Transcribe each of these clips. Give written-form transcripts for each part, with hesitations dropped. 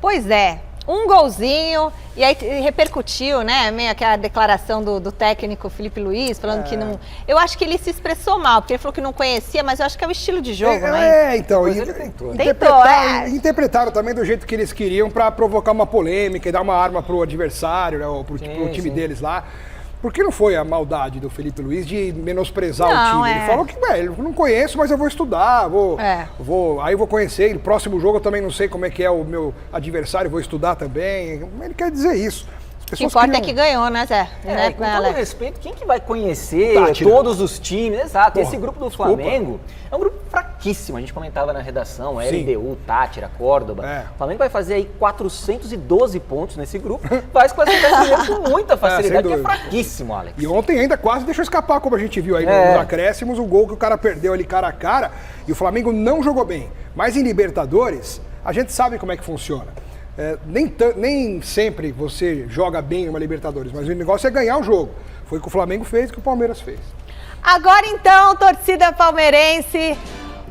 Pois é, um golzinho, e aí repercutiu, né, meio aquela declaração do técnico Felipe Luiz, falando que não... Eu acho que ele se expressou mal, porque ele falou que não conhecia, mas eu acho que é o estilo de jogo, né? Então, interpretaram também do jeito que eles queriam para provocar uma polêmica e dar uma arma pro adversário, né, ou pro time deles lá. Porque não foi a maldade do Felipe Luiz de menosprezar o time. Ele falou que, eu não conheço, mas eu vou estudar, aí eu vou conhecer. No próximo jogo eu também não sei como é que é o meu adversário, vou estudar também. Ele quer dizer isso. O que importa é que ganhou, né, Zé? Com todo respeito, quem que vai conhecer todos os times? Exato, esse grupo do Flamengo é um grupo fraquíssimo. A gente comentava na redação, LDU, Tátira, Córdoba. O Flamengo vai fazer aí 412 pontos nesse grupo, vai se classificar com muita facilidade, que é fraquíssimo, Alex. E ontem ainda quase deixou escapar, como a gente viu aí nos acréscimos, o gol que o cara perdeu ali cara a cara, e o Flamengo não jogou bem. Mas em Libertadores, a gente sabe como é que funciona. Nem sempre você joga bem numa Libertadores, mas o negócio é ganhar o jogo. Foi o que o Flamengo fez, o que o Palmeiras fez. Agora então, torcida palmeirense,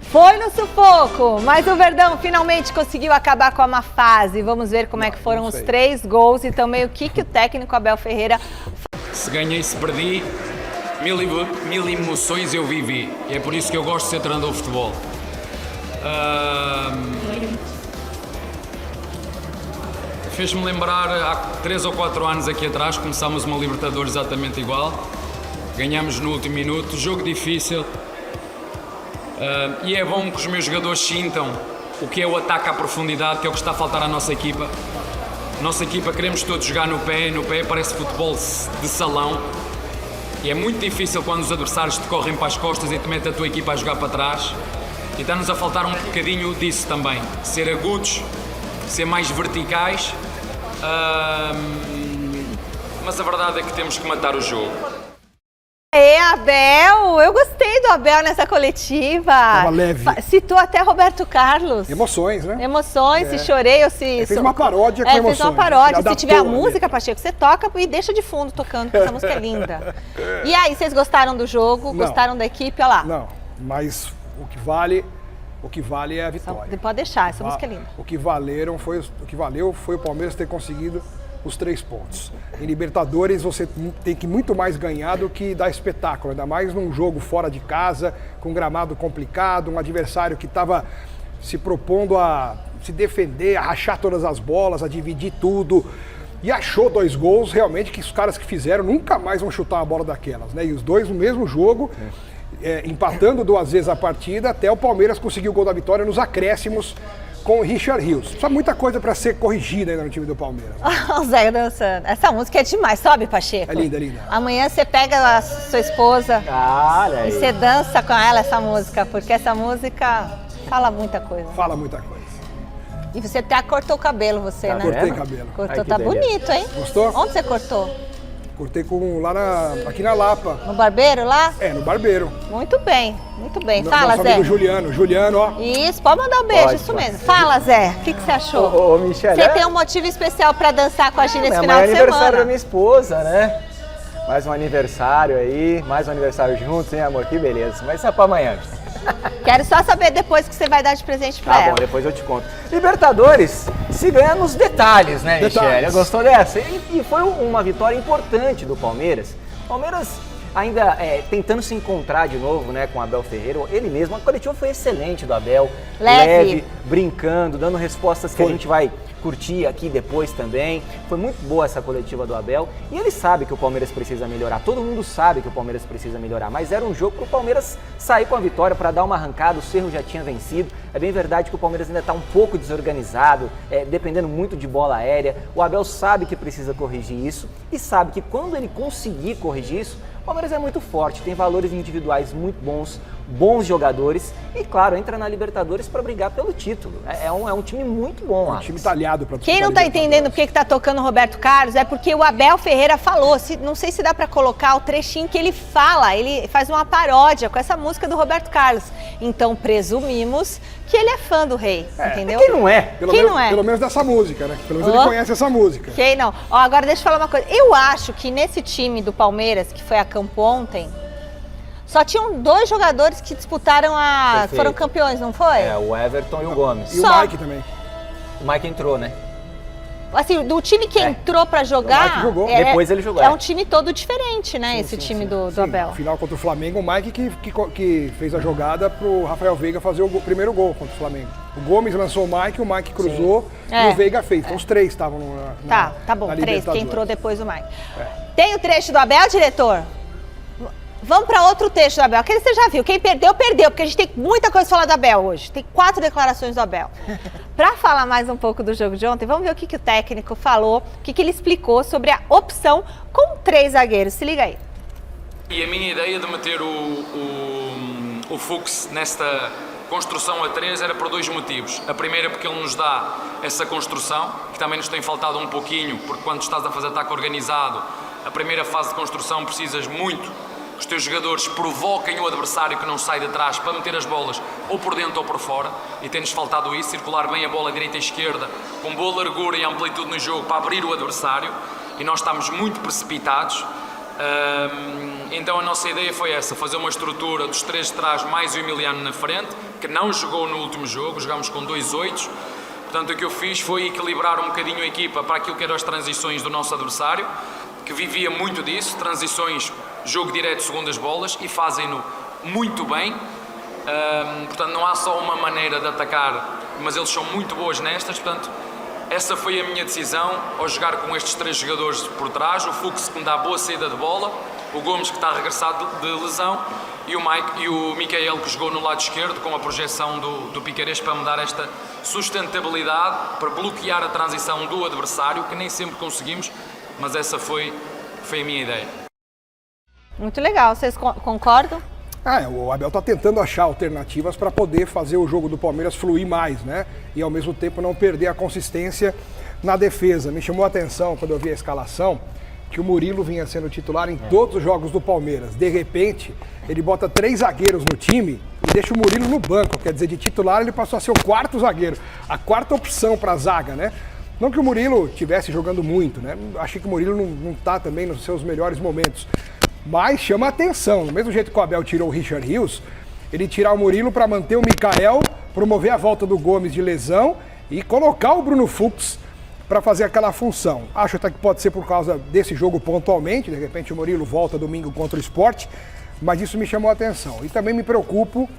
foi no sufoco, mas o Verdão finalmente conseguiu acabar com a má fase. Vamos ver como é que foram os 3 gols e também o que o técnico Abel Ferreira... Se ganhei, se perdi, mil emoções eu vivi. E é por isso que eu gosto de ser treinador de futebol. Fez-me lembrar, há 3 ou 4 anos aqui atrás, começámos uma Libertadores exatamente igual. Ganhámos no último minuto, jogo difícil. E é bom que os meus jogadores sintam o que é o ataque à profundidade, que é o que está a faltar à nossa equipa. A nossa equipa queremos todos jogar no pé parece futebol de salão. E é muito difícil quando os adversários te correm para as costas e te metem a tua equipa a jogar para trás. E está-nos a faltar um bocadinho disso também, ser agudos, ser mais verticais, mas a verdade é que temos que matar o jogo. Abel, eu gostei do Abel nessa coletiva. Tava leve. Citou até Roberto Carlos. Emoções, né? Emoções, se chorei ou se... Fez uma paródia com emoções. Fez uma paródia. Se tiver a música, Pacheco, você toca e deixa de fundo tocando, porque essa música é linda. E aí, vocês gostaram do jogo? Não. Gostaram da equipe? Olha lá. Não, mas o que vale é a vitória. Pode deixar, essa música é linda. O que valeu foi o Palmeiras ter conseguido os 3 pontos. Em Libertadores você tem que muito mais ganhar do que dar espetáculo, ainda mais num jogo fora de casa, com um gramado complicado, um adversário que estava se propondo a se defender, a rachar todas as bolas, a dividir tudo. E achou 2 gols, realmente, que os caras que fizeram nunca mais vão chutar uma bola daquelas, né? E os 2 no mesmo jogo, empatando 2 vezes a partida, até o Palmeiras conseguiu o gol da vitória nos acréscimos com o Richard Rios. Só muita coisa para ser corrigida ainda no time do Palmeiras. O Zé dançando. Essa música é demais, sobe, Pacheco? É linda, é linda. Amanhã você pega a sua esposa e você dança com ela essa música, porque essa música fala muita coisa. Fala muita coisa. E você até cortou o cabelo, você, né? Cortei cabelo. Cortou, tá bonito, hein? Gostou? Onde você cortou? Cortei aqui na Lapa. No barbeiro lá? No barbeiro. Muito bem, muito bem. Fala, nosso Zé. amigo Juliano, ó. Isso, pode mandar um beijo, isso mesmo. Fala, Zé, o que você achou? Ô, Michele, você tem um motivo especial pra dançar com a Gina esse final de semana. É aniversário da minha esposa, né? Mais um aniversário aí, mais um aniversário juntos, hein, amor? Que beleza. Mas isso é pra amanhã. Quero só saber depois que você vai dar de presente pra ela. Tá bom, depois eu te conto. Libertadores se ganha nos detalhes, né, Michele? Gostou dessa? E foi uma vitória importante do Palmeiras. Palmeiras ainda tentando se encontrar de novo, né, com o Abel Ferreira. Ele mesmo, a coletiva foi excelente do Abel. Leve, brincando, dando respostas que a gente vai curtir aqui depois também. Foi muito boa essa coletiva do Abel. E ele sabe que o Palmeiras precisa melhorar. Todo mundo sabe que o Palmeiras precisa melhorar. Mas era um jogo para o Palmeiras sair com a vitória, para dar uma arrancada. O Cerro já tinha vencido. É bem verdade que o Palmeiras ainda está um pouco desorganizado, dependendo muito de bola aérea. O Abel sabe que precisa corrigir isso e sabe que quando ele conseguir corrigir isso, o Palmeiras é muito forte, tem valores individuais muito bons, bons jogadores e, claro, entra na Libertadores para brigar pelo título. É um time muito bom. Um time talhado para Quem não está entendendo por que tá tocando o Roberto Carlos é porque o Abel Ferreira falou, não sei se dá para colocar o trechinho que ele fala, ele faz uma paródia com essa música do Roberto Carlos. Então, presumimos que ele é fã do rei, entendeu? Quem não é? Pelo menos dessa música, né? Pelo menos ele conhece essa música. Quem não? Agora deixa eu falar uma coisa. Eu acho que nesse time do Palmeiras, que foi a campo ontem, só tinham 2 jogadores que disputaram Perfeito. foram campeões, não foi? O Everton e o Gomes. E o Mike também. O Mike entrou, né? Assim, do time que entrou pra jogar. O Mike jogou. Depois ele jogou. É um time todo diferente, né? Esse time do Abel. No final contra o Flamengo, o Mike que fez a jogada pro Rafael Veiga fazer o primeiro gol contra o Flamengo. O Gomes lançou o Mike cruzou e o Veiga fez. Então os três estavam Tá bom, na 3, que Libertadores. entrou depois do Mike. Tem o trecho do Abel, diretor? Vamos para outro trecho do Abel. Aquele você já viu. Quem perdeu, perdeu, porque a gente tem muita coisa pra falar do Abel hoje. Tem 4 declarações do Abel. Para falar mais um pouco do jogo de ontem, vamos ver o que o técnico falou, o que ele explicou sobre a opção com 3 zagueiros. Se liga aí. E a minha ideia de meter o Fux nesta construção a 3 era por 2 motivos. A primeira porque ele nos dá essa construção, que também nos tem faltado um pouquinho, porque quando estás a fazer ataque organizado, a primeira fase de construção precisas muito que os teus jogadores provoquem o adversário que não sai de trás para meter as bolas ou por dentro ou por fora, e tem-nos faltado isso, circular bem a bola direita e esquerda, com boa largura e amplitude no jogo para abrir o adversário, e nós estamos muito precipitados. Então a nossa ideia foi essa, fazer uma estrutura dos 3 de trás mais o Emiliano na frente, que não jogou no último jogo, jogámos com 2 8. Portanto, o que eu fiz foi equilibrar um bocadinho a equipa para aquilo que eram as transições do nosso adversário, que vivia muito disso, transições, jogo direto, segundas bolas, e fazem-no muito bem. Portanto, não há só uma maneira de atacar, mas eles são muito boas nestas. Portanto, essa foi a minha decisão ao jogar com estes 3 jogadores por trás. O Fux, que me dá boa saída de bola, o Gomes, que está regressado de lesão, e o Micael, que jogou no lado esquerdo com a projeção do Piqueires para me dar esta sustentabilidade, para bloquear a transição do adversário, que nem sempre conseguimos, mas essa foi a minha ideia. Muito legal, vocês concordam? O Abel está tentando achar alternativas para poder fazer o jogo do Palmeiras fluir mais, né? E ao mesmo tempo não perder a consistência na defesa. Me chamou a atenção quando eu vi a escalação que o Murilo vinha sendo titular em todos os jogos do Palmeiras. De repente, ele bota 3 zagueiros no time e deixa o Murilo no banco. Quer dizer, de titular ele passou a ser o 4º zagueiro, a 4ª opção para a zaga, né? Não que o Murilo estivesse jogando muito, né? Achei que o Murilo não está também nos seus melhores momentos. Mas chama a atenção, do mesmo jeito que o Abel tirou o Richard Rios, ele tirar o Murilo para manter o Micael, promover a volta do Gomes de lesão e colocar o Bruno Fux para fazer aquela função. Acho até que pode ser por causa desse jogo pontualmente, de repente o Murilo volta domingo contra o Sport, mas isso me chamou a atenção. E também me preocupo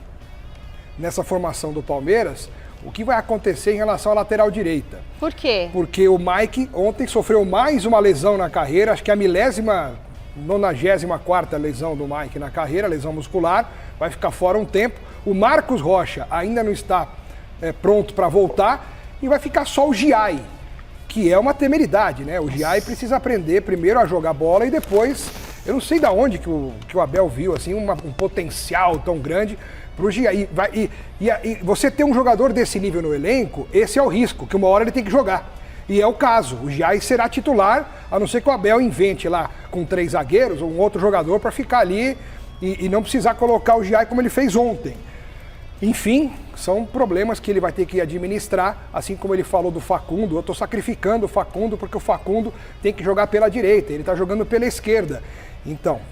nessa formação do Palmeiras, o que vai acontecer em relação à lateral direita. Por quê? Porque o Mike ontem sofreu mais uma lesão na carreira, acho que a 94ª lesão do Mike na carreira, lesão muscular, vai ficar fora um tempo. O Marcos Rocha ainda não está pronto para voltar e vai ficar só o Giai, que é uma temeridade, né? O Giai precisa aprender primeiro a jogar bola e depois, eu não sei de onde que o Abel viu assim, um potencial tão grande para o Giai. E você ter um jogador desse nível no elenco, esse é o risco, que uma hora ele tem que jogar. E é o caso, o Giai será titular, a não ser que o Abel invente lá com 3 zagueiros ou um outro jogador para ficar ali e não precisar colocar o Giai como ele fez ontem. Enfim, são problemas que ele vai ter que administrar, assim como ele falou do Facundo. Eu estou sacrificando o Facundo porque o Facundo tem que jogar pela direita, ele está jogando pela esquerda. Então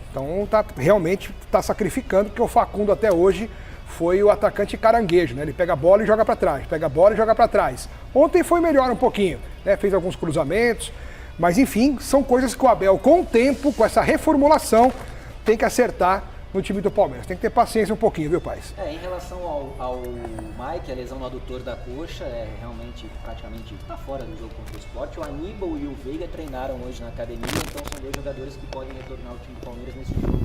realmente está sacrificando, porque o Facundo até hoje foi o atacante caranguejo, né? Ele pega a bola e joga para trás, pega a bola e joga para trás. Ontem foi melhor um pouquinho, né? Fez alguns cruzamentos, mas enfim, são coisas que o Abel, com o tempo, com essa reformulação, tem que acertar no time do Palmeiras. Tem que ter paciência um pouquinho, viu, Paes? Em relação ao Mike, a lesão no adutor da coxa, realmente praticamente está fora do jogo contra o Sport. O Aníbal e o Veiga treinaram hoje na academia, então são 2 jogadores que podem retornar ao time do Palmeiras nesse jogo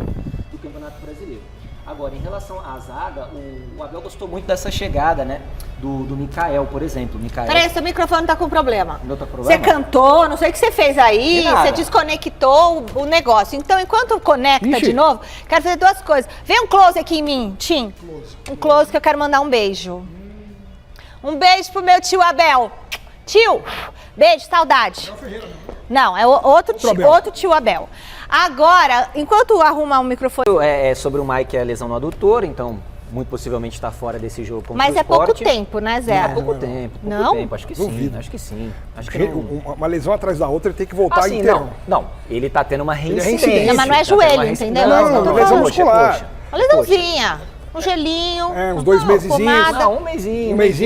do Campeonato Brasileiro. Agora, em relação à zaga, o Abel gostou muito dessa chegada, né? Do Micael, por exemplo. Peraí, seu microfone tá com problema. Não tá com Você problema? cantou, não sei o que você fez aí, você desconectou o negócio. Então, enquanto conecta de novo, quero fazer 2 coisas. Vem um close aqui em mim, Tim. Um close que eu quero mandar um beijo. Um beijo pro meu tio Abel. Tio, beijo, saudade. Não, é outro tio Abel. Agora, enquanto arrumar o microfone... Sobre o Mike, a lesão no adutor, então muito possivelmente está fora desse jogo contra o Mas Sport. é pouco tempo, né, Zé? É pouco tempo. Não? Acho que Duvido. sim, acho que sim. Uma lesão atrás da outra, ele tem que voltar inteiro. Não, ele está tendo uma reincidência. reincidência. Não, mas não é joelho, entendeu? Não, lesão muscular. Uma lesãozinha, um gelinho, uns 2 mesezinhos. pomada. Um mesinho. Um mês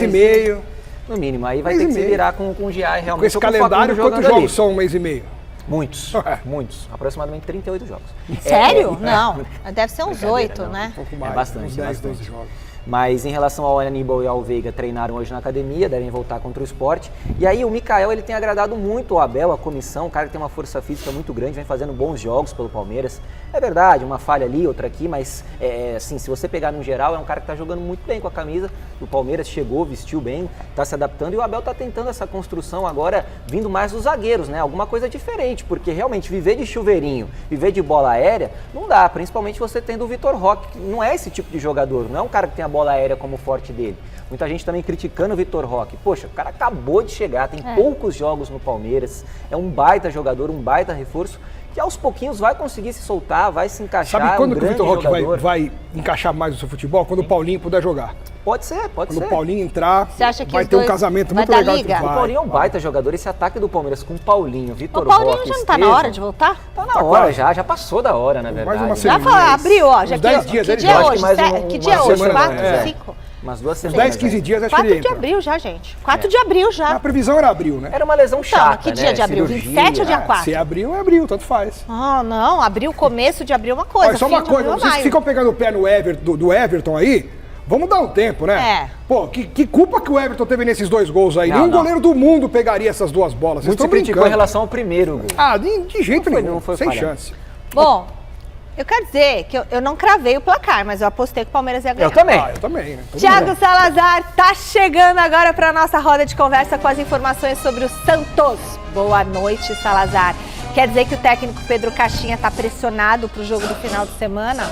e meio. No mínimo, aí vai Mês ter e que se meio. virar com o Giai realmente. Com esse ou com o Facundo calendário, quantos jogando ali. jogos são um mês e meio? Muitos, É. muitos. Aproximadamente 38 jogos. Sério? Não, deve ser uns 8, não. né? Um pouco mais, bastante, uns 10, bastante. 12 jogos. Mas em relação ao Aníbal e ao Veiga, treinaram hoje na academia, devem voltar contra o Sport. E aí o Mikael, ele tem agradado muito o Abel, a comissão, um cara que tem uma força física muito grande, vem fazendo bons jogos pelo Palmeiras. É verdade, uma falha ali, outra aqui, mas assim, se você pegar no geral, é um cara que está jogando muito bem com a camisa do Palmeiras, chegou, vestiu bem, está se adaptando e o Abel está tentando essa construção agora, vindo mais dos zagueiros, né? Alguma coisa diferente, porque realmente viver de chuveirinho, viver de bola aérea, não dá, principalmente você tendo o Vitor Roque, que não é esse tipo de jogador, não é um cara que tem a bola aérea como forte dele. Muita gente também criticando o Vitor Roque. Poxa, o cara acabou de chegar, tem poucos jogos no Palmeiras, é um baita jogador, um baita reforço, que aos pouquinhos vai conseguir se soltar, vai se encaixar. Sabe quando um que o Vitor grande Roque jogador. vai encaixar mais no seu futebol? Quando o Paulinho puder jogar. Pode ser, pode Quando ser. o Paulinho entrar, Você acha que vai os ter um dois casamento vai muito dar legal. liga? O Paulinho é um baita jogador, esse ataque do Palmeiras com o Paulinho, Vitor O Roque, Paulinho já não tá na Estevam, hora de voltar? Tá na Tá hora quase. já passou da hora, na verdade. uma né? Já semana. falou, abriu, ó. Já Uns 10 dias que ele dia é joga. Acho que hoje? mais Que uma dia é hoje? semana, 4, é. 5? Umas 2 Uns semanas. 10, 15 né? dias acho que 4 ele de entra. abril já, gente. 4 de abril já. A previsão era abril, né? Era uma lesão Então, chata, que dia né? de abril? Cirurgia. 27 ou dia 4? Se abril, é abril, tanto faz. Ah, não, abril, começo de abril é uma coisa. Olha, só fim uma de coisa, abril é vocês maio. ficam pegando o pé no do Everton aí, vamos dar um tempo, né? É. Pô, que culpa que o Everton teve nesses 2 gols aí? Não, Nenhum não. goleiro do mundo pegaria essas 2 bolas. Vocês Muito se estão criticou brincando. em relação ao primeiro gol. Ah, de jeito nenhum. não foi sem falha. chance. Bom, eu quero dizer que eu não cravei o placar, mas eu apostei que o Palmeiras ia ganhar. Eu também. Ah, eu também, né? Todo Thiago mundo. Salazar tá chegando agora para nossa roda de conversa com as informações sobre o Santos. Boa noite, Salazar. Quer dizer que o técnico Pedro Caixinha tá pressionado pro jogo do final de semana?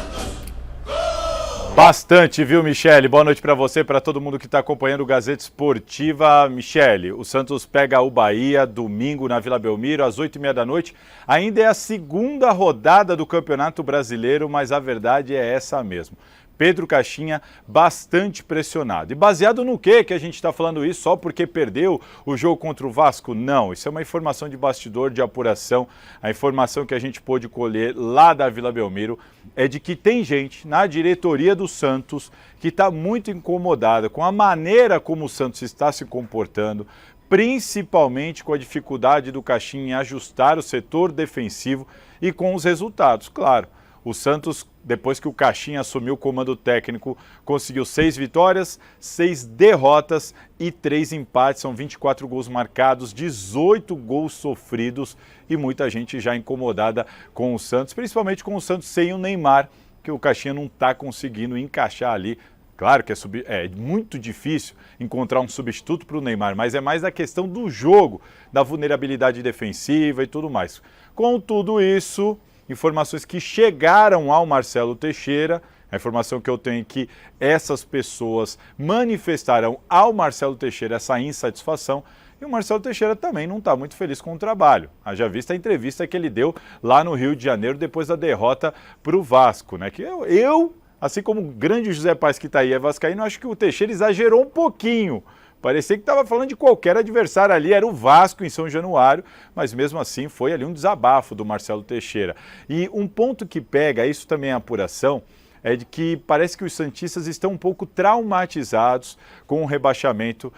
Bastante, viu, Michele? Boa noite para você, para todo mundo que está acompanhando o Gazeta Esportiva. Michele, o Santos pega o Bahia domingo na Vila Belmiro, às 8h30 da noite. Ainda é a segunda rodada do Campeonato Brasileiro, mas a verdade é essa mesmo. Pedro Caixinha bastante pressionado. E baseado no que a gente está falando isso? Só porque perdeu o jogo contra o Vasco? Não, isso é uma informação de bastidor, de apuração. A informação que a gente pôde colher lá da Vila Belmiro é de que tem gente na diretoria do Santos que está muito incomodada com a maneira como o Santos está se comportando, principalmente com a dificuldade do Caixinha em ajustar o setor defensivo e com os resultados, claro. O Santos, depois que o Caixinha assumiu o comando técnico, conseguiu 6 vitórias, 6 derrotas e 3 empates. São 24 gols marcados, 18 gols sofridos e muita gente já incomodada com o Santos, principalmente com o Santos sem o Neymar, que o Caixinha não está conseguindo encaixar ali. Claro que é muito difícil encontrar um substituto para o Neymar, mas é mais a questão do jogo, da vulnerabilidade defensiva e tudo mais. Com tudo isso, informações que chegaram ao Marcelo Teixeira, a informação que eu tenho é que essas pessoas manifestaram ao Marcelo Teixeira essa insatisfação e o Marcelo Teixeira também não está muito feliz com o trabalho. Haja vista a entrevista que ele deu lá no Rio de Janeiro depois da derrota para o Vasco, né? Que eu, assim como o grande José Paes que está aí é vascaíno, acho que o Teixeira exagerou um pouquinho. Parecia que estava falando de qualquer adversário ali, era o Vasco em São Januário, mas mesmo assim foi ali um desabafo do Marcelo Teixeira. E um ponto que pega, isso também é apuração, é de que parece que os santistas estão um pouco traumatizados com o rebaixamento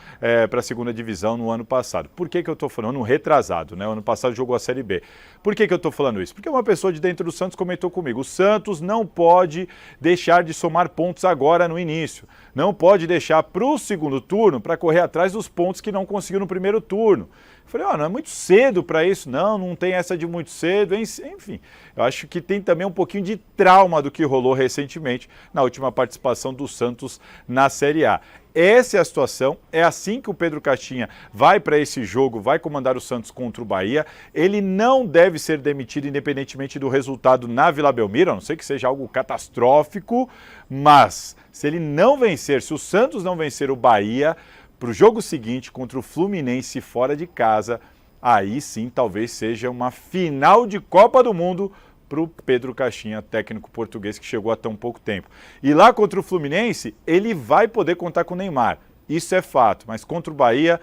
para a segunda divisão no ano passado. Por que eu estou falando? No retrasado, né? O ano passado jogou a Série B. Por que eu estou falando isso? Porque uma pessoa de dentro do Santos comentou comigo, o Santos não pode deixar de somar pontos agora no início. Não pode deixar para o segundo turno para correr atrás dos pontos que não conseguiu no primeiro turno. Eu falei, não é muito cedo para isso, não tem essa de muito cedo, enfim. Eu acho que tem também um pouquinho de trauma do que rolou recentemente na última participação do Santos na Série A. Essa é a situação, é assim que o Pedro Caixinha vai para esse jogo, vai comandar o Santos contra o Bahia. Ele não deve ser demitido independentemente do resultado na Vila Belmiro, a não ser que seja algo catastrófico, mas se ele não vencer, se o Santos não vencer o Bahia, para o jogo seguinte contra o Fluminense fora de casa, aí sim talvez seja uma final de Copa do Mundo para o Pedro Caixinha, técnico português que chegou há tão pouco tempo. E lá contra o Fluminense, ele vai poder contar com o Neymar, isso é fato, mas contra o Bahia,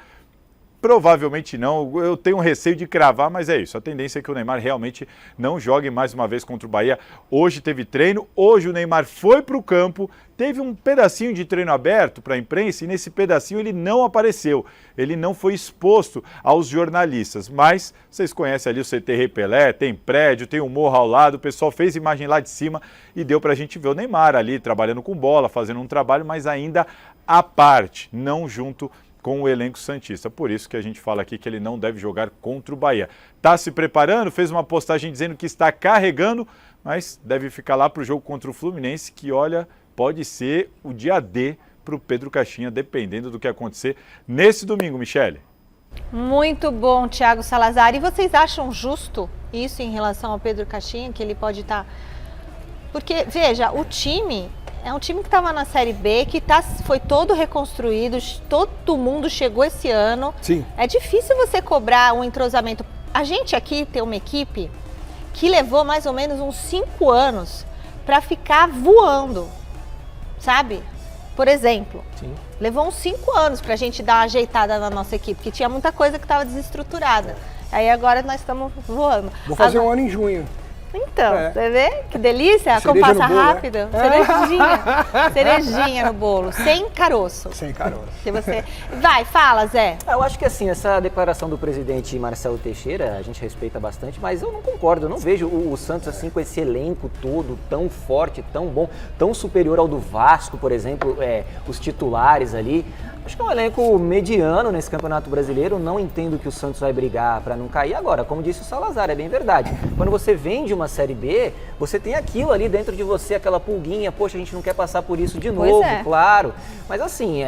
Provavelmente não, eu tenho receio de cravar, mas é isso. A tendência é que o Neymar realmente não jogue mais uma vez contra o Bahia. Hoje teve treino, hoje o Neymar foi para o campo, teve um pedacinho de treino aberto para a imprensa e nesse pedacinho ele não apareceu. Ele não foi exposto aos jornalistas, mas vocês conhecem ali o CT Rei Pelé, tem prédio, tem um morro ao lado, o pessoal fez imagem lá de cima e deu para a gente ver o Neymar ali trabalhando com bola, fazendo um trabalho, mas ainda à parte, não junto com o elenco santista. Por isso que a gente fala aqui que ele não deve jogar contra o Bahia. Está se preparando, fez uma postagem dizendo que está carregando, mas deve ficar lá para o jogo contra o Fluminense, que olha, pode ser o dia D para o Pedro Caixinha, dependendo do que acontecer nesse domingo, Michele. Muito bom, Thiago Salazar. E vocês acham justo isso em relação ao Pedro Caixinha, que ele pode estar... Porque, veja, o time... É um time que estava na Série B, que foi todo reconstruído, todo mundo chegou esse ano. Sim. É difícil você cobrar um entrosamento. A gente aqui tem uma equipe que levou mais ou menos uns 5 anos para ficar voando, sabe? Por exemplo, sim, levou uns 5 anos para a gente dar uma ajeitada na nossa equipe, que tinha muita coisa que estava desestruturada. Aí agora nós estamos voando. Vou fazer um ano em junho. Então, você vê? Que delícia, como passa rápido. Né? Cerejinha no bolo, sem caroço. Sem caroço. Que você... Vai, fala, Zé. Eu acho que assim, essa declaração do presidente Marcelo Teixeira, a gente respeita bastante, mas eu não concordo, eu não vejo o Santos assim com esse elenco todo tão forte, tão bom, tão superior ao do Vasco, por exemplo, os titulares ali. Acho que é um elenco mediano nesse Campeonato Brasileiro, não entendo que o Santos vai brigar para não cair. Agora, como disse o Salazar, é bem verdade. Quando você vem de uma Série B, você tem aquilo ali dentro de você, aquela pulguinha, poxa, a gente não quer passar por isso de novo, claro. Mas assim,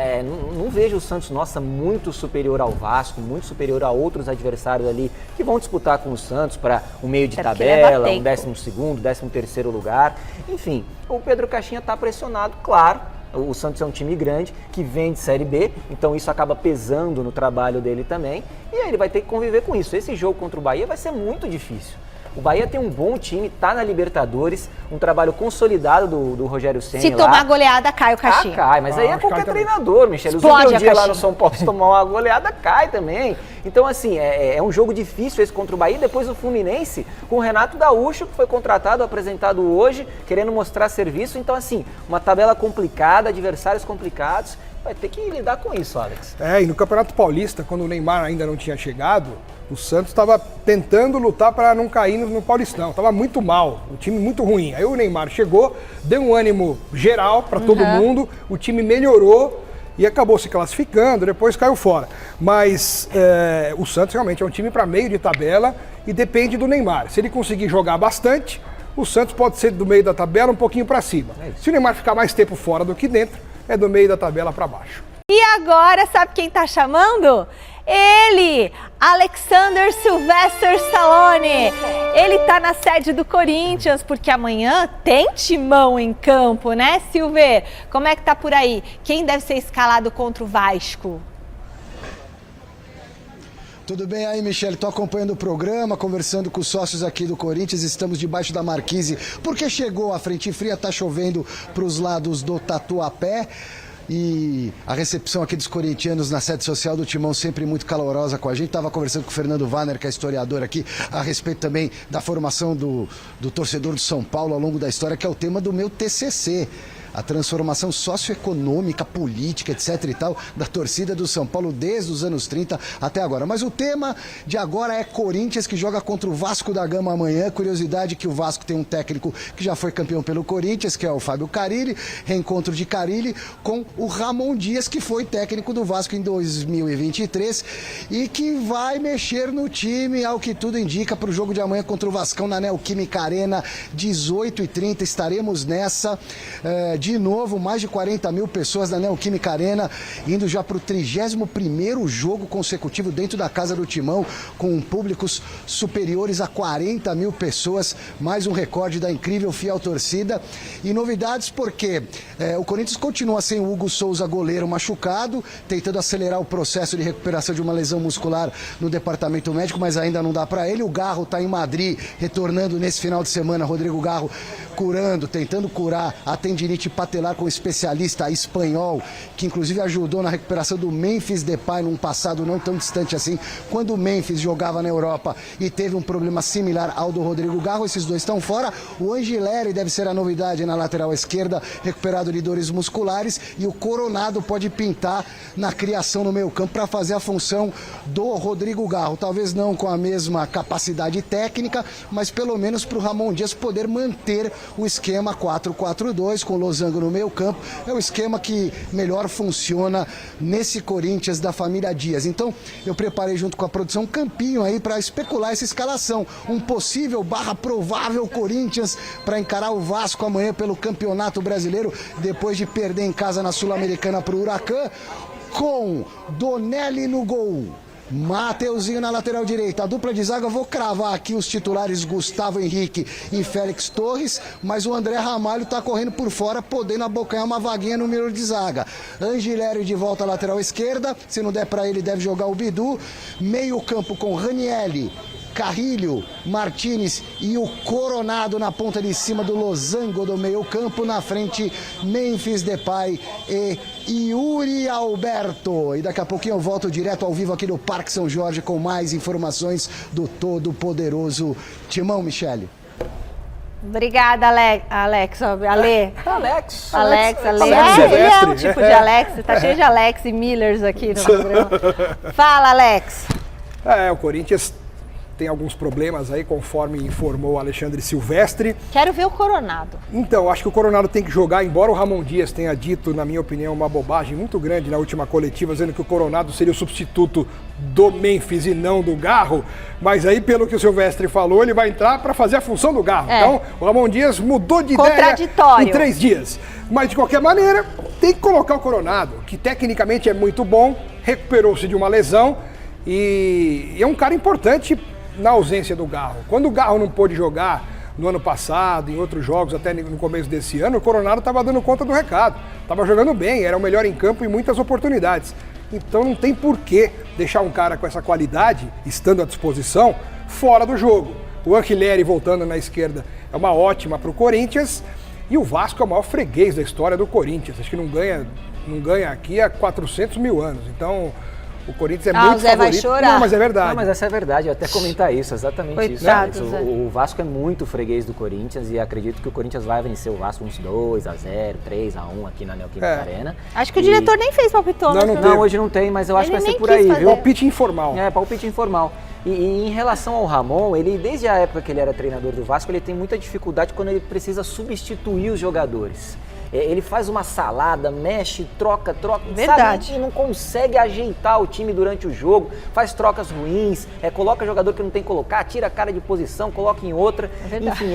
não vejo o Santos, nossa, muito superior ao Vasco, muito superior a outros adversários ali que vão disputar com o Santos para um meio de tabela, um 12º, 13º lugar. Enfim, o Pedro Caixinha está pressionado, claro. O Santos é um time grande que vem de Série B, então isso acaba pesando no trabalho dele também. E aí ele vai ter que conviver com isso. Esse jogo contra o Bahia vai ser muito difícil. O Bahia tem um bom time, tá na Libertadores, um trabalho consolidado do Rogério Ceni. Se tomar goleada, cai o Caixinha. Cai, mas aí é qualquer treinador, Michele. Explode um dia lá no São Paulo, se tomar uma goleada, cai também. Então, assim, é um jogo difícil esse contra o Bahia. Depois o Fluminense, com o Renato Gaúcho, que foi contratado, apresentado hoje, querendo mostrar serviço. Então, assim, uma tabela complicada, adversários complicados. Vai ter que lidar com isso, Alex. E no Campeonato Paulista, quando o Neymar ainda não tinha chegado, o Santos estava tentando lutar para não cair no Paulistão. Estava muito mal, o time muito ruim. Aí o Neymar chegou, deu um ânimo geral para todo mundo, o time melhorou e acabou se classificando, depois caiu fora. Mas o Santos realmente é um time para meio de tabela e depende do Neymar. Se ele conseguir jogar bastante, o Santos pode ser do meio da tabela um pouquinho para cima. Se o Neymar ficar mais tempo fora do que dentro, é do meio da tabela para baixo. E agora, sabe quem tá chamando? Ele, Alexander Sylvester Stallone. Ele tá na sede do Corinthians, porque amanhã tem timão em campo, né, Silver? Como é que tá por aí? Quem deve ser escalado contra o Vasco? Tudo bem aí, Michele? Estou acompanhando o programa, conversando com os sócios aqui do Corinthians. Estamos debaixo da marquise, porque chegou a frente fria, está chovendo para os lados do Tatuapé. E a recepção aqui dos corintianos na sede social do Timão sempre muito calorosa com a gente. Estava conversando com o Fernando Wanner, que é historiador aqui, a respeito também da formação do torcedor do São Paulo ao longo da história, que é o tema do meu TCC. A transformação socioeconômica, política, etc. e tal, da torcida do São Paulo desde os anos 30 até agora. Mas o tema de agora é Corinthians, que joga contra o Vasco da Gama amanhã. Curiosidade que o Vasco tem um técnico que já foi campeão pelo Corinthians, que é o Fábio Carille. Reencontro de Carille com o Ramon Dias, que foi técnico do Vasco em 2023 e que vai mexer no time, ao que tudo indica, para o jogo de amanhã contra o Vascão na Neoquímica Arena, 18h30. Estaremos nessa. De novo, mais de 40 mil pessoas na Neoquímica Arena, indo já para o 31º jogo consecutivo dentro da Casa do Timão, com públicos superiores a 40 mil pessoas, mais um recorde da incrível fiel torcida. E novidades porque o Corinthians continua sem o Hugo Souza, goleiro, machucado, tentando acelerar o processo de recuperação de uma lesão muscular no departamento médico, mas ainda não dá para ele. O Garro está em Madrid, retornando nesse final de semana. Rodrigo Garro curando, tentando curar a tendinite patelar com um especialista espanhol, que inclusive ajudou na recuperação do Memphis Depay num passado não tão distante assim, quando o Memphis jogava na Europa e teve um problema similar ao do Rodrigo Garro. Esses dois estão fora. O Angileri deve ser a novidade na lateral esquerda, recuperado de dores musculares, e o Coronado pode pintar na criação no meio campo para fazer a função do Rodrigo Garro. Talvez não com a mesma capacidade técnica, mas pelo menos para o Ramon Dias poder manter o esquema 4-4-2 com o Losango no meio campo. É o esquema que melhor funciona nesse Corinthians da família Dias. Então eu preparei junto com a produção um campinho aí para especular essa escalação. Um possível / provável Corinthians para encarar o Vasco amanhã pelo Campeonato Brasileiro, depois de perder em casa na Sul-Americana para o Huracan, com Donelli no gol, Mateuzinho na lateral direita. A dupla de zaga, vou cravar aqui os titulares Gustavo Henrique e Félix Torres, mas o André Ramalho está correndo por fora, podendo abocanhar uma vaguinha no meio de zaga. Angileri de volta à lateral esquerda, se não der para ele deve jogar o Bidu. Meio campo com Ranielli, Carrilho, Martínez e o Coronado na ponta de cima do Losango do meio campo. Na frente, Memphis Depay e Yuri Alberto. E daqui a pouquinho eu volto direto ao vivo aqui no Parque São Jorge com mais informações do todo-poderoso Timão, Michele. Obrigada, Ale. Alex. Ele é um tipo de Alex. Tá cheio de Alex e Millers aqui no programa. Fala, Alex. O Corinthians tem alguns problemas aí, conforme informou o Alexandre Silvestre. Quero ver o Coronado. Então, acho que o Coronado tem que jogar, embora o Ramon Dias tenha dito, na minha opinião, uma bobagem muito grande na última coletiva, dizendo que o Coronado seria o substituto do Memphis e não do Garro. Mas aí, pelo que o Silvestre falou, ele vai entrar para fazer a função do Garro. Então, o Ramon Dias mudou de ideia em 3 dias. Mas, de qualquer maneira, tem que colocar o Coronado, que tecnicamente é muito bom, recuperou-se de uma lesão e é um cara importante na ausência do Garro. Quando o Garro não pôde jogar no ano passado, em outros jogos, até no começo desse ano, o Coronado estava dando conta do recado. Estava jogando bem, era o melhor em campo em muitas oportunidades. Então não tem por que deixar um cara com essa qualidade, estando à disposição, fora do jogo. O Angileri voltando na esquerda é uma ótima para o Corinthians, e o Vasco é o maior freguês da história do Corinthians. Acho que não ganha aqui há 400 mil anos. Então o Corinthians é muito o Zé favorito. Vai chorar. Não, mas é verdade. Não, mas essa é verdade, eu até comentar isso, exatamente. Coitado, isso. Zé. O Vasco é muito freguês do Corinthians e acredito que o Corinthians vai vencer o Vasco uns 2-0, 3-1 aqui na Neoquímica Arena. Acho que o diretor nem fez palpitão. Não, hoje não tem, mas eu acho que vai ser por aí, viu? Palpite informal. Palpite informal. E em relação ao Ramon, ele desde a época que ele era treinador do Vasco, ele tem muita dificuldade quando ele precisa substituir os jogadores. Ele faz uma salada, mexe, troca, Verdade. sabe? E não consegue ajeitar o time durante o jogo, faz trocas ruins, coloca jogador que não tem que colocar, tira a cara de posição, coloca em outra. Enfim,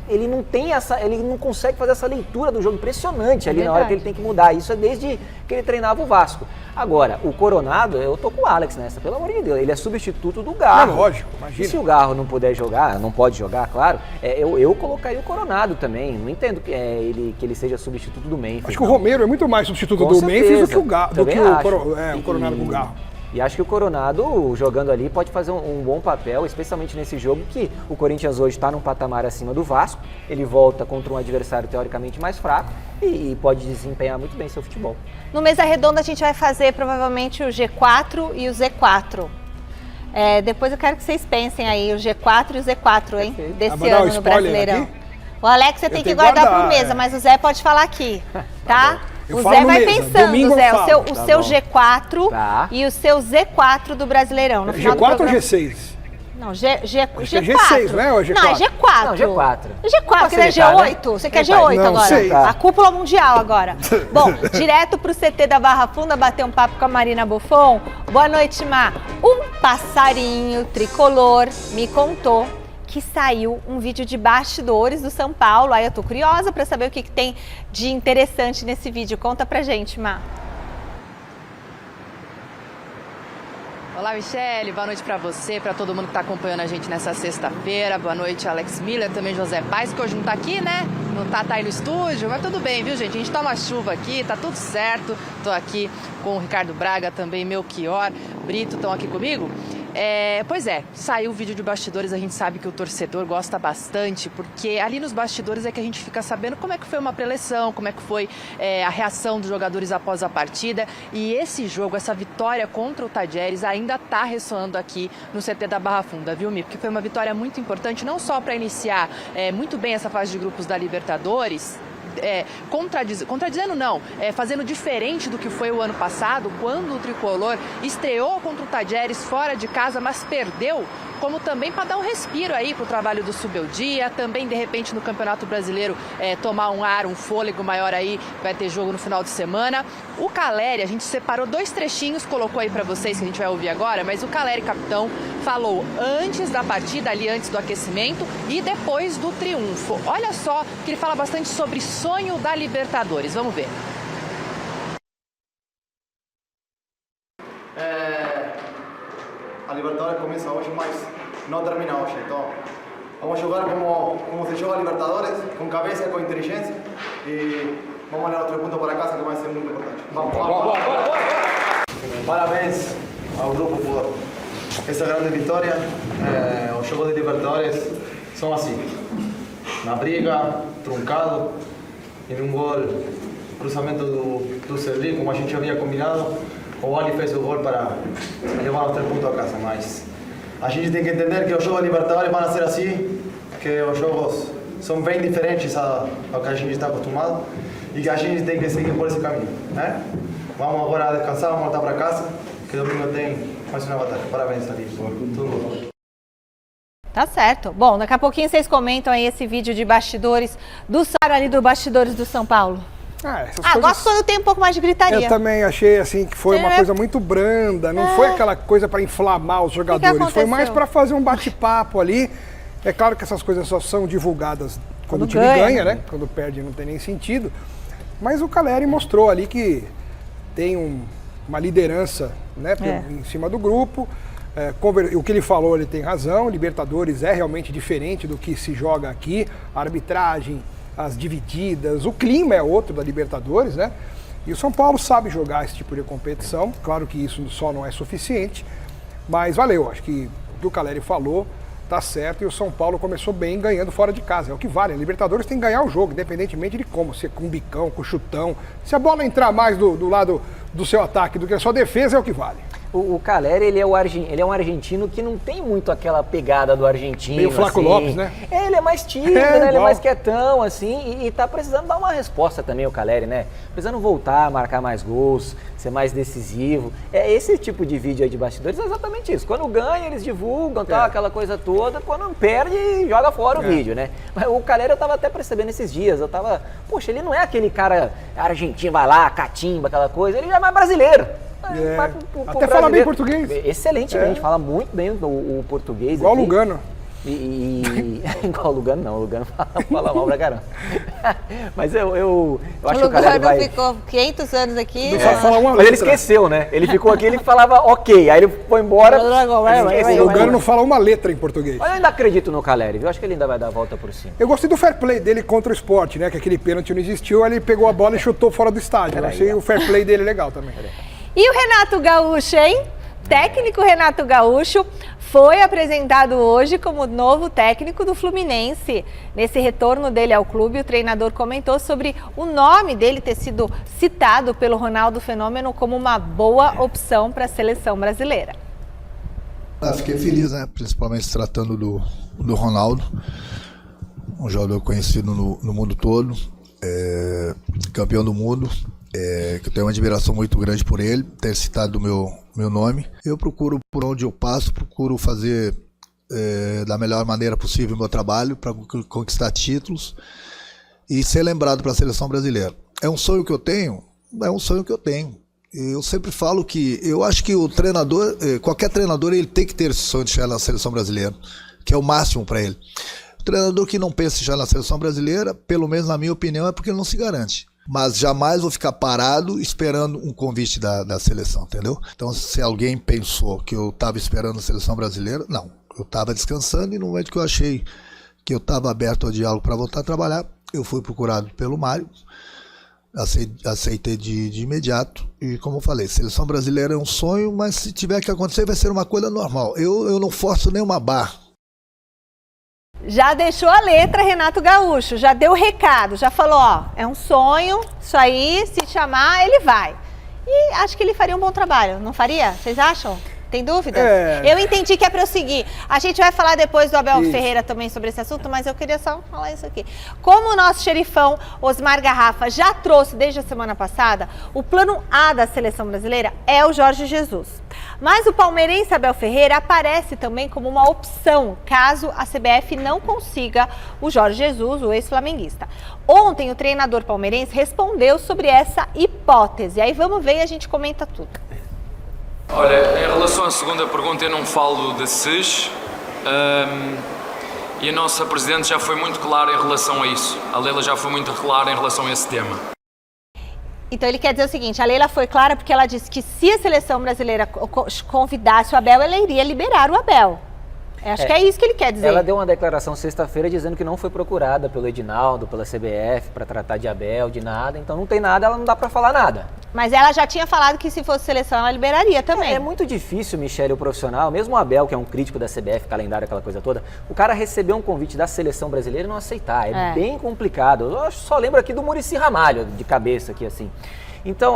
ele não tem ele não consegue fazer essa leitura do jogo impressionante ali na hora que ele tem que mudar. Isso é desde que ele treinava o Vasco. Agora, o Coronado, eu tô com o Alex nessa, pelo amor de Deus, ele é substituto do Garro. É lógico, imagina. E se o Garro não puder jogar, não pode jogar, claro, eu colocaria o Coronado também. Não entendo que ele seja substituto do Memphis. Acho que o Romero é muito mais substituto do Memphis do que o Coronado com o Garro. E acho que o Coronado, jogando ali, pode fazer um bom papel, especialmente nesse jogo que o Corinthians hoje está num patamar acima do Vasco. Ele volta contra um adversário teoricamente mais fraco e pode desempenhar muito bem seu futebol. No Mesa Redonda a gente vai fazer provavelmente o G4 e o Z4. Depois eu quero que vocês pensem aí, o G4 e o Z4, hein? Desse ano no Brasileirão. Aqui? O Alex você tem que guardar pro Mesa, mas o Zé pode falar aqui, tá? O Zé vai pensando, Zé, o seu G4 e o seu Z4 do Brasileirão. No final G4 ou G6? Não, G4. É G6, não é? Ou G4? Não, é G4. Não, G4. G4, você quer G8? Você quer G8 não, agora? sei. A cúpula mundial agora. Bom, direto pro CT da Barra Funda, bater um papo com a Marina Buffon. Boa noite, Má. Um passarinho tricolor me contou que saiu um vídeo de bastidores do São Paulo. Aí eu tô curiosa para saber o que tem de interessante nesse vídeo. Conta pra gente, Má. Olá, Michele. Boa noite para você, para todo mundo que está acompanhando a gente nessa sexta-feira. Boa noite, Alex Miller, também José Paes, que hoje não tá aqui, né? Não tá aí no estúdio, mas tudo bem, viu, gente? A gente toma chuva aqui, tá tudo certo. Tô aqui com o Ricardo Braga, também Melchior. Brito estão aqui comigo. Pois é, saiu o vídeo de bastidores, a gente sabe que o torcedor gosta bastante, porque ali nos bastidores é que a gente fica sabendo como é que foi uma preleção, como é que foi a reação dos jogadores após a partida. E esse jogo, essa vitória contra o Tajeres ainda está ressoando aqui no CT da Barra Funda, viu, Mi? Porque foi uma vitória muito importante, não só para iniciar muito bem essa fase de grupos da Libertadores, contradizendo não, fazendo diferente do que foi o ano passado, quando o Tricolor estreou contra o Tajeres fora de casa, mas perdeu, como também para dar um respiro aí para o trabalho do Subeldia, também de repente no Campeonato Brasileiro tomar um ar, um fôlego maior aí, vai ter jogo no final de semana. O Caleri, a gente separou 2 trechinhos, colocou aí para vocês que a gente vai ouvir agora, mas o Caleri, capitão, falou antes da partida, ali antes do aquecimento e depois do triunfo. Olha só que ele fala bastante sobre sonho da Libertadores, vamos ver. A Libertadores comienza hoy, mas no termina hoy. Entonces, vamos a jugar como se juega a Libertadores, con cabeza, con inteligencia y vamos a dar los 3 puntos para casa que va a ser muy importante. Vamos. Parabéns ao grupo por essa grande vitória. Os jogos de Libertadores são assim, na briga, truncado, e num gol, cruzamento do Sergi, como a gente havia combinado. O Ali fez o gol para levar os 3 pontos a casa, mas a gente tem que entender que os jogos de Libertadores vão ser assim, que os jogos são bem diferentes ao que a gente está acostumado e que a gente tem que seguir por esse caminho, né? Vamos agora descansar, vamos voltar para casa, que domingo tem mais uma batalha. Parabéns, Ali. Tudo bom. Tá certo. Bom, daqui a pouquinho vocês comentam aí esse vídeo de bastidores do Sara ali do Bastidores do São Paulo. Gosto quando tem um pouco mais de gritaria. Eu também achei assim que foi uma coisa muito branda, não foi aquela coisa para inflamar os jogadores, foi mais para fazer um bate-papo ali. É claro que essas coisas só são divulgadas quando o time ganha, né? Quando perde não tem nem sentido. Mas o Caleri mostrou ali que tem uma liderança, né, em cima do grupo. O que ele falou, ele tem razão. Libertadores é realmente diferente do que se joga aqui. A arbitragem, as divididas, o clima é outro da Libertadores, né? E o São Paulo sabe jogar esse tipo de competição. Claro que isso só não é suficiente, mas valeu. Acho que o que o Caleri falou tá certo e o São Paulo começou bem ganhando fora de casa. É o que vale. A Libertadores tem que ganhar o jogo, independentemente de como, se é com bicão, com chutão. Se a bola entrar mais do lado do seu ataque do que a sua defesa, é o que vale. O Caleri, ele é um argentino que não tem muito aquela pegada do argentino. Meio Flaco assim. Lopes, né? Ele é mais tímido, né? Ele é mais quietão, assim, e tá precisando dar uma resposta também, o Caleri, né? Precisando voltar, marcar mais gols, ser mais decisivo. Esse tipo de vídeo aí de bastidores é exatamente isso. Quando ganha, eles divulgam, tal, aquela coisa toda. Quando perde, joga fora o vídeo, né? Mas o Caleri, eu tava até percebendo esses dias, poxa, ele não é aquele cara argentino, vai lá, catimba, aquela coisa, ele já é mais brasileiro. Até fala bem português. Excelentemente, fala muito bem o português. Igual o Lugano. Igual o Lugano não, o Lugano fala mal pra caramba. Mas eu acho que o Caleri vai... ficou 500 anos aqui. Mas ele esqueceu, né? Ele ficou aqui, ele falava ok, aí ele foi embora. O Lugano não fala uma letra em português. Mas eu ainda acredito no Caleri, viu? Acho que ele ainda vai dar a volta por cima. Eu gostei do fair play dele contra o Sport, né? Que aquele pênalti não existiu, aí ele pegou a bola e chutou fora do estádio. Eu achei o fair play dele legal também. E o Renato Gaúcho, hein? Técnico Renato Gaúcho foi apresentado hoje como novo técnico do Fluminense. Nesse retorno dele ao clube, o treinador comentou sobre o nome dele ter sido citado pelo Ronaldo Fenômeno como uma boa opção para a seleção brasileira. Fiquei feliz, né? Principalmente se tratando do Ronaldo, um jogador conhecido no mundo todo, campeão do mundo. Que eu tenho uma admiração muito grande por ele, ter citado o meu nome. Eu procuro, por onde eu passo, procuro fazer da melhor maneira possível o meu trabalho para conquistar títulos e ser lembrado para a seleção brasileira. É um sonho que eu tenho? É um sonho que eu tenho. Eu sempre falo que eu acho que o treinador, qualquer treinador, ele tem que ter esse sonho de chegar na seleção brasileira, que é o máximo para ele. O treinador que não pensa em chegar na seleção brasileira, pelo menos na minha opinião, é porque ele não se garante. Mas jamais vou ficar parado esperando um convite da seleção, entendeu? Então, se alguém pensou que eu estava esperando a seleção brasileira, não. Eu estava descansando e no momento que eu achei que eu estava aberto ao diálogo para voltar a trabalhar, eu fui procurado pelo Mário. aceitei de imediato. E como eu falei, seleção brasileira é um sonho, mas se tiver que acontecer vai ser uma coisa normal. Eu não forço nenhuma barra. Já deixou a letra, Renato Gaúcho, já deu o recado, já falou, ó, é um sonho, isso aí, se chamar, ele vai. E acho que ele faria um bom trabalho, não faria? Vocês acham? Tem dúvidas? Eu entendi que é para eu seguir. A gente vai falar depois do Abel Ferreira também sobre esse assunto, mas eu queria só falar isso aqui. Como o nosso xerifão Osmar Garrafa já trouxe desde a semana passada, o plano A da seleção brasileira é o Jorge Jesus. Mas o palmeirense Abel Ferreira aparece também como uma opção, caso a CBF não consiga o Jorge Jesus, o ex-flamenguista. Ontem o treinador palmeirense respondeu sobre essa hipótese. Aí vamos ver e a gente comenta tudo. Olha, em relação à segunda pergunta, eu não falo de SES e a nossa Presidente já foi muito clara em relação a isso. A Leila já foi muito clara em relação a esse tema. Então ele quer dizer o seguinte, a Leila foi clara porque ela disse que se a seleção brasileira convidasse o Abel, ela iria liberar o Abel. Acho que é isso que ele quer dizer. Ela deu uma declaração sexta-feira dizendo que não foi procurada pelo Edinaldo, pela CBF, para tratar de Abel, de nada. Então não tem nada, ela não dá para falar nada. Mas ela já tinha falado que se fosse seleção, ela liberaria também. É muito difícil, Michele, o profissional, mesmo o Abel, que é um crítico da CBF, calendário, aquela coisa toda, o cara receber um convite da seleção brasileira e não aceitar. É bem complicado. Eu só lembro aqui do Muricy Ramalho, de cabeça aqui assim. Então,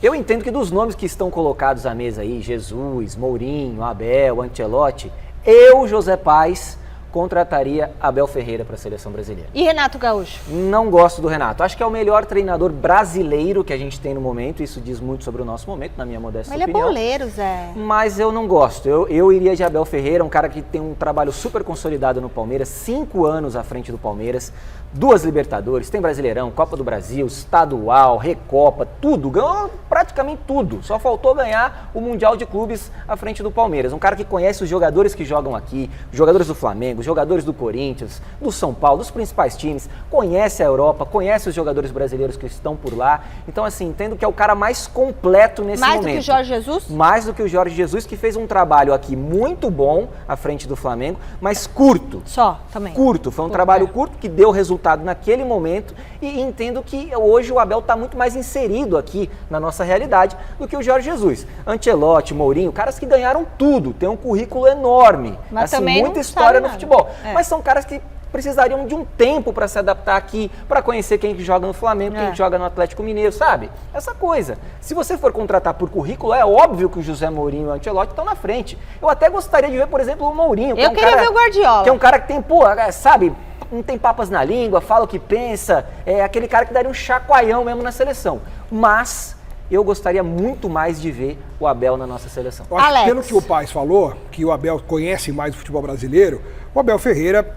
eu entendo que dos nomes que estão colocados à mesa aí, Jesus, Mourinho, Abel, Ancelotti, eu, José Paes, contrataria Abel Ferreira para a seleção brasileira. E Renato Gaúcho? Não gosto do Renato. Acho que é o melhor treinador brasileiro que a gente tem no momento. Isso diz muito sobre o nosso momento, na minha modesta opinião. Ele é boleiro, Zé. Mas eu não gosto. Eu iria de Abel Ferreira, um cara que tem um trabalho super consolidado no Palmeiras, 5 anos à frente do Palmeiras, 2 Libertadores, tem Brasileirão, Copa do Brasil, Estadual, Recopa, tudo. Ganhou praticamente tudo. Só faltou ganhar o Mundial de Clubes à frente do Palmeiras. Um cara que conhece os jogadores que jogam aqui, os jogadores do Flamengo, os jogadores do Corinthians, do São Paulo, dos principais times, conhece a Europa, conhece os jogadores brasileiros que estão por lá. Então, assim, entendo que é o cara mais completo nesse momento. Mais do que o Jorge Jesus? Mais do que o Jorge Jesus, que fez um trabalho aqui muito bom à frente do Flamengo, mas curto. Só, também. Curto. Foi um trabalho curto que deu resultado naquele momento e entendo que hoje o Abel está muito mais inserido aqui na nossa realidade do que o Jorge Jesus. Ancelotti, Mourinho, caras que ganharam tudo, tem um currículo enorme, mas assim, também muita história no futebol. É. Mas são caras que precisariam de um tempo para se adaptar aqui, para conhecer quem que joga no Flamengo, quem que joga no Atlético Mineiro, sabe? Essa coisa. Se você for contratar por currículo, é óbvio que o José Mourinho e o Ancelotti estão na frente. Eu até gostaria de ver, por exemplo, o Mourinho. Eu queria ver o Guardiola. Que é um cara que tem, sabe, não tem papas na língua, fala o que pensa, é aquele cara que daria um chacoalhão mesmo na seleção. Mas eu gostaria muito mais de ver o Abel na nossa seleção. Eu acho que pelo que o Paes falou, que o Abel conhece mais o futebol brasileiro, o Abel Ferreira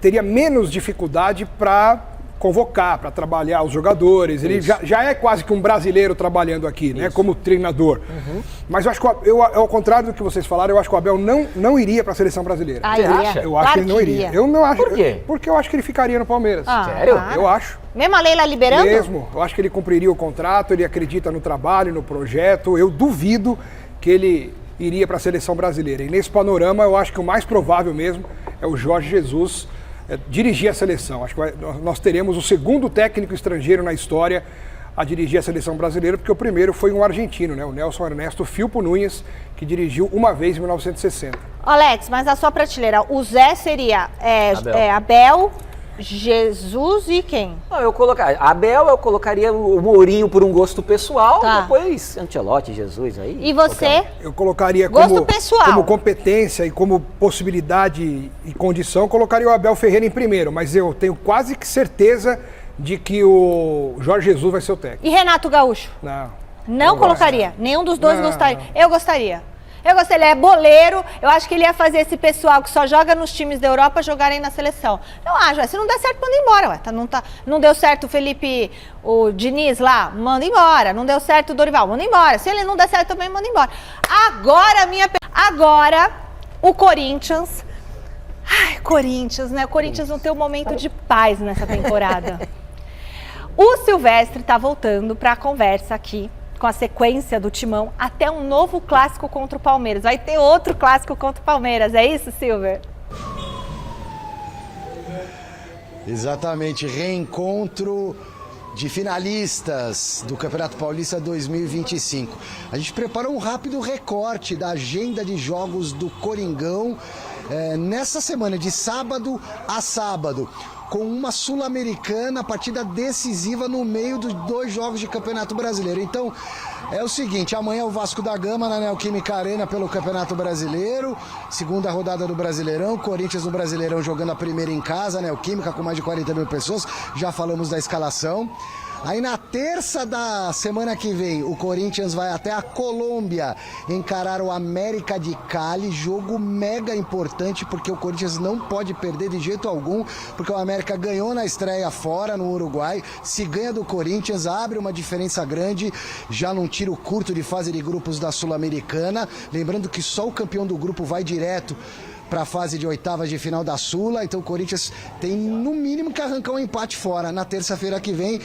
teria menos dificuldade para convocar, para trabalhar os jogadores. Ele já é quase que um brasileiro trabalhando aqui, né, como treinador. Mas eu acho que, ao contrário do que vocês falaram, eu acho que o Abel não iria para a seleção brasileira. Você acha? Eu acho que ele não iria. Eu não acho. Por quê? Porque eu acho que ele ficaria no Palmeiras. Sério? Eu acho. Mesmo a Leila liberando? Mesmo. Eu acho que ele cumpriria o contrato, ele acredita no trabalho, no projeto. Eu duvido que ele iria para a seleção brasileira. E nesse panorama, eu acho que o mais provável mesmo é o Jorge Jesus dirigir a seleção. Acho que nós teremos o segundo técnico estrangeiro na história a dirigir a seleção brasileira, porque o primeiro foi um argentino, né? O Nelson Ernesto Filpo Nunes, que dirigiu uma vez em 1960. Alex, mas a sua prateleira, o Zé seria Abel, Jesus e quem? Não, eu colocaria o Mourinho por um gosto pessoal, depois Ancelotti, Jesus aí. E você? Eu colocaria como competência e como possibilidade e condição, colocaria o Abel Ferreira em primeiro, mas eu tenho quase que certeza de que o Jorge Jesus vai ser o técnico. E Renato Gaúcho? Não colocaria? Nenhum dos dois gostaria? Não. Eu gostaria. Ele é boleiro, eu acho que ele ia fazer esse pessoal que só joga nos times da Europa jogarem na seleção. Eu acho, se não der certo, manda embora. Não deu certo o Diniz lá, manda embora. Não deu certo o Dorival, manda embora. Se ele não der certo também, manda embora. Agora, o Corinthians... Ai, Corinthians, né? O Corinthians não tem um momento de paz nessa temporada. O Silvestre tá voltando para a conversa aqui, com a sequência do Timão, até um novo clássico contra o Palmeiras. Vai ter outro clássico contra o Palmeiras, é isso, Silver? Exatamente, reencontro de finalistas do Campeonato Paulista 2025. A gente preparou um rápido recorte da agenda de jogos do Coringão nessa semana, de sábado a sábado, com uma Sul-Americana, partida decisiva no meio dos 2 jogos de Campeonato Brasileiro. Então, é o seguinte, amanhã o Vasco da Gama na Neoquímica Arena pelo Campeonato Brasileiro, segunda rodada do Brasileirão, Corinthians no Brasileirão jogando a primeira em casa, Neoquímica com mais de 40 mil pessoas, já falamos da escalação. Aí na terça da semana que vem, o Corinthians vai até a Colômbia encarar o América de Cali, jogo mega importante, porque o Corinthians não pode perder de jeito algum, porque o América ganhou na estreia fora, no Uruguai. Se ganha do Corinthians, abre uma diferença grande, já num tiro curto de fase de grupos da Sul-Americana. Lembrando que só o campeão do grupo vai direto para a fase de oitavas de final da Sula, então o Corinthians tem no mínimo que arrancar um empate fora. Na terça-feira que vem,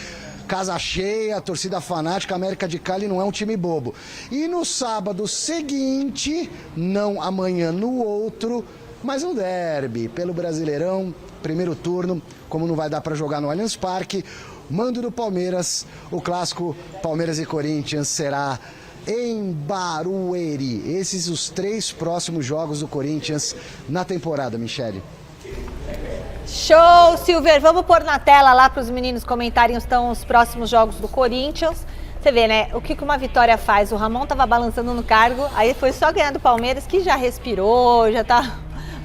casa cheia, torcida fanática, América de Cali não é um time bobo. E no sábado seguinte, não amanhã, no outro, mais um derby pelo Brasileirão, primeiro turno, como não vai dar para jogar no Allianz Parque, mando do Palmeiras, o clássico Palmeiras e Corinthians será em Barueri. Esses os 3 próximos jogos do Corinthians na temporada, Michele. Show, Silver! Vamos pôr na tela lá para os meninos comentarem os próximos jogos do Corinthians. Você vê, né? O que uma vitória faz? O Ramon tava balançando no cargo, aí foi só ganhar do Palmeiras, que já respirou, já tá...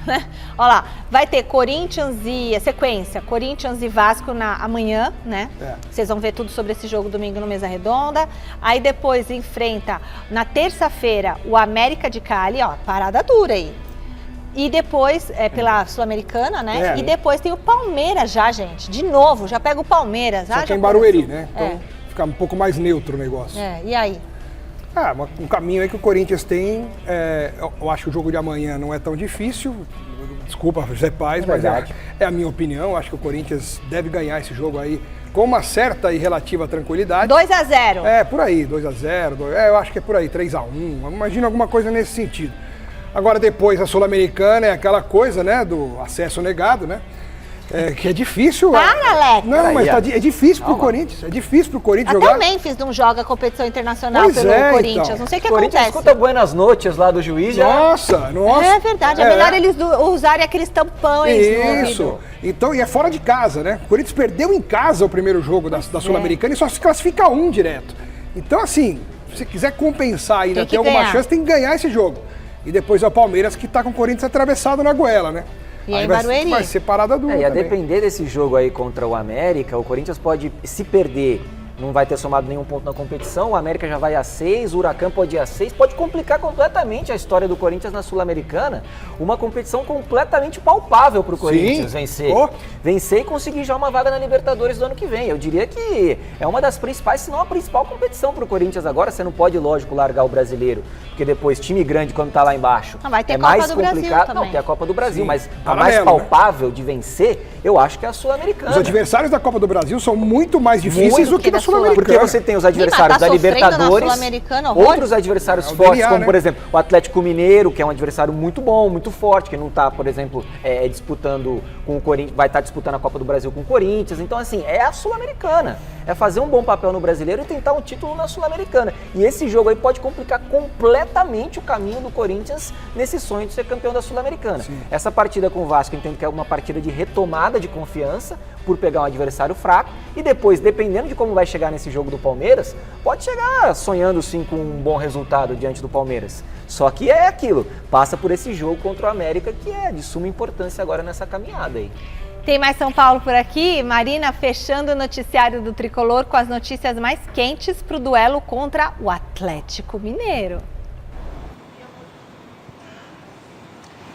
Né? Olha lá, vai ter Corinthians e... A sequência, Corinthians e Vasco amanhã, né? Vocês vão ver tudo sobre esse jogo domingo no Mesa Redonda. Aí depois enfrenta, na terça-feira, o América de Cali, ó, parada dura aí. E depois, pela Sul-Americana, né? E depois tem o Palmeiras já, gente. De novo, já pega o Palmeiras. Só que é em Barueri, né? Então fica um pouco mais neutro o negócio. E aí? Um caminho aí que o Corinthians tem. Eu acho que o jogo de amanhã não é tão difícil. Desculpa, José Paz, mas é a minha opinião. Eu acho que o Corinthians deve ganhar esse jogo aí com uma certa e relativa tranquilidade. 2-0. Por aí, 2-0. Eu acho que é por aí, 3-1. Imagina alguma coisa nesse sentido. Agora depois a Sul-Americana é aquela coisa, né, do acesso negado, né? Que é difícil. Alex! Não, mas é difícil pro Corinthians. É difícil pro Corinthians jogar. Até o Memphis não joga competição internacional pelo Corinthians. Então. Não sei o que Corinthians acontece. escuta buenas noches lá do juiz. Nossa. É verdade. É melhor eles usarem aqueles tampões. Isso. Então, e é fora de casa, né? O Corinthians perdeu em casa o primeiro jogo da Sul-Americana e só se classifica um direto. Então, assim, se você quiser compensar e ainda ter alguma chance, tem que ganhar esse jogo. E depois é o Palmeiras que tá com o Corinthians atravessado na goela, né? E aí vai ser parada dura. E a depender desse jogo aí contra o América, o Corinthians pode, se perder, não vai ter somado nenhum ponto na competição, o América já vai a 6, o Huracan pode ir a 6, pode complicar completamente a história do Corinthians na Sul-Americana, uma competição completamente palpável para o Corinthians vencer. Vencer e conseguir já uma vaga na Libertadores do ano que vem. Eu diria que é uma das principais, se não a principal competição para o Corinthians agora. Você não pode, lógico, largar o brasileiro, porque depois time grande quando tá lá embaixo vai ter é Copa mais do complicado. Brasil também. Não, tem a Copa do Brasil, mas a mais palpável de vencer, eu acho que é a Sul-Americana. Os adversários da Copa do Brasil são muito mais difíceis do que da Sul-Americana. Porque você tem os adversários da Libertadores, outros adversários fortes, como por exemplo o Atlético Mineiro, que é um adversário muito bom, muito forte, que não está, por exemplo, disputando com o Corinthians, vai estar disputando a Copa do Brasil com o Corinthians. Então, assim, é a Sul-Americana. É fazer um bom papel no Brasileiro e tentar um título na Sul-Americana. E esse jogo aí pode complicar completamente o caminho do Corinthians nesse sonho de ser campeão da Sul-Americana. Essa partida com o Vasco, eu entendo que é uma partida de retomada de confiança por pegar um adversário fraco e depois, dependendo de como vai chegar nesse jogo do Palmeiras, pode chegar sonhando sim com um bom resultado diante do Palmeiras. Só que é aquilo, passa por esse jogo contra o América, que é de suma importância agora nessa caminhada aí. Tem mais São Paulo por aqui. Marina fechando o noticiário do Tricolor com as notícias mais quentes para o duelo contra o Atlético Mineiro.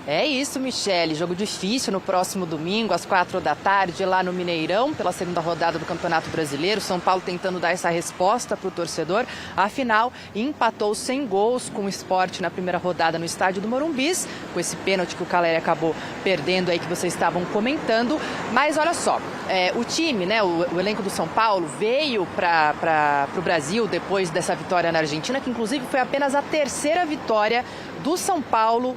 É isso, Michele. Jogo difícil no próximo domingo, às 16h, lá no Mineirão, pela segunda rodada do Campeonato Brasileiro. São Paulo tentando dar essa resposta para o torcedor. Afinal, empatou sem gols com o Sport na primeira rodada no estádio do Morumbis, com esse pênalti que o Caleri acabou perdendo aí, que vocês estavam comentando. Mas olha só, o time, né, o elenco do São Paulo veio para o Brasil depois dessa vitória na Argentina, que inclusive foi apenas a terceira vitória do São Paulo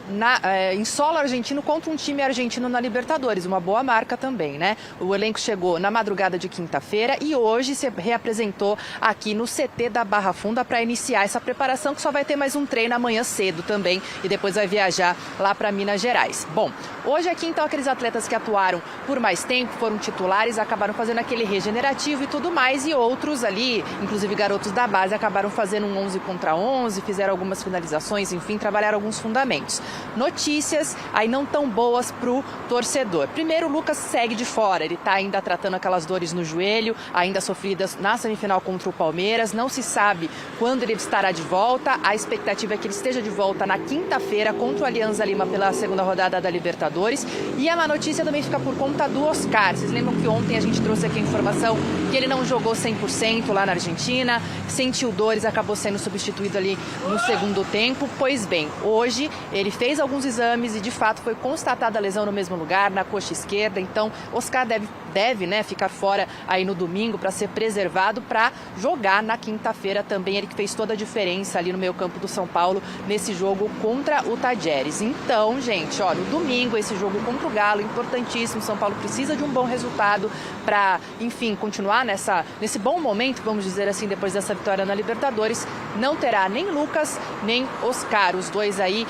em solo argentino contra um time argentino na Libertadores, uma boa marca também, né? O elenco chegou na madrugada de quinta-feira e hoje se reapresentou aqui no CT da Barra Funda para iniciar essa preparação, que só vai ter mais um treino amanhã cedo também e depois vai viajar lá para Minas Gerais. Bom, hoje aqui então aqueles atletas que atuaram por mais tempo, foram titulares, acabaram fazendo aquele regenerativo e tudo mais, e outros ali, inclusive garotos da base, acabaram fazendo um 11 contra 11, fizeram algumas finalizações, enfim, trabalharam alguns fundamentos. Notícias aí não tão boas pro torcedor. Primeiro, o Lucas segue de fora, ele tá ainda tratando aquelas dores no joelho, ainda sofridas na semifinal contra o Palmeiras, não se sabe quando ele estará de volta, a expectativa é que ele esteja de volta na quinta-feira contra o Alianza Lima pela segunda rodada da Libertadores, e a má notícia também fica por conta do Oscar. Vocês lembram que ontem a gente trouxe aqui a informação que ele não jogou 100% lá na Argentina, sentiu dores, acabou sendo substituído ali no segundo tempo. Pois bem, hoje ele fez alguns exames e de fato foi constatada a lesão no mesmo lugar, na coxa esquerda. Então, Oscar deve né, ficar fora aí no domingo para ser preservado para jogar na quinta-feira também. Ele que fez toda a diferença ali no meio-campo do São Paulo nesse jogo contra o Tajeres. Então, gente, ó, no domingo esse jogo contra o Galo, importantíssimo. São Paulo precisa de um bom resultado para, enfim, continuar nesse bom momento, vamos dizer assim, depois dessa vitória na Libertadores. Não terá nem Lucas, nem Oscar, os dois aí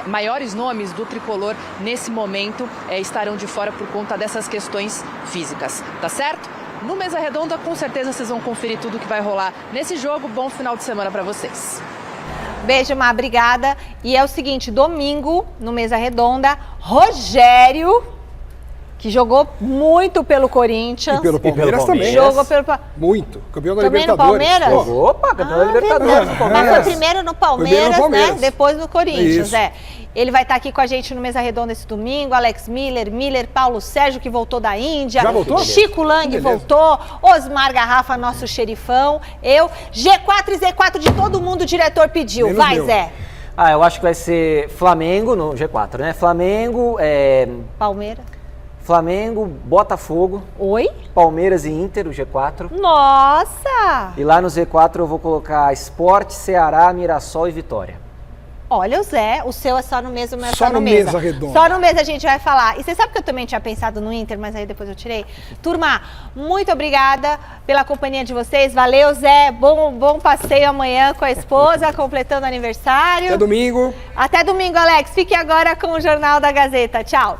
maiores nomes do tricolor nesse momento estarão de fora por conta dessas questões físicas, tá certo? No Mesa Redonda, com certeza vocês vão conferir tudo que vai rolar nesse jogo. Bom final de semana para vocês. Beijo, Má, obrigada. E é o seguinte, domingo, no Mesa Redonda, Rogério, que jogou muito pelo Corinthians. E pelo Palmeiras também. Jogou pelo... Muito. Campeão da também Libertadores. No Palmeiras? Opa, campeão da Libertadores. Mas foi primeiro no Palmeiras, né? Depois no Corinthians, Isso. Ele vai estar aqui com a gente no Mesa Redonda esse domingo. Alex Miller, Paulo Sérgio, que voltou da Índia. Já voltou? Chico Lang voltou. Osmar Garrafa, nosso xerifão. Eu. G4 e Z4 de todo mundo, o diretor pediu. Menos vai, meu. Zé. Eu acho que vai ser Flamengo no G4, né? Flamengo, Botafogo. Oi? Palmeiras e Inter, o G4. Nossa! E lá no Z4 eu vou colocar Sport, Ceará, Mirassol e Vitória. Olha, o Zé, o seu é só no mesmo, mas só no Mesa Redonda. Só no Mesa a gente vai falar. E você sabe que eu também tinha pensado no Inter, mas aí depois eu tirei? Turma, muito obrigada pela companhia de vocês. Valeu, Zé. Bom passeio amanhã com a esposa, completando aniversário. Até domingo. Até domingo, Alex. Fique agora com o Jornal da Gazeta. Tchau.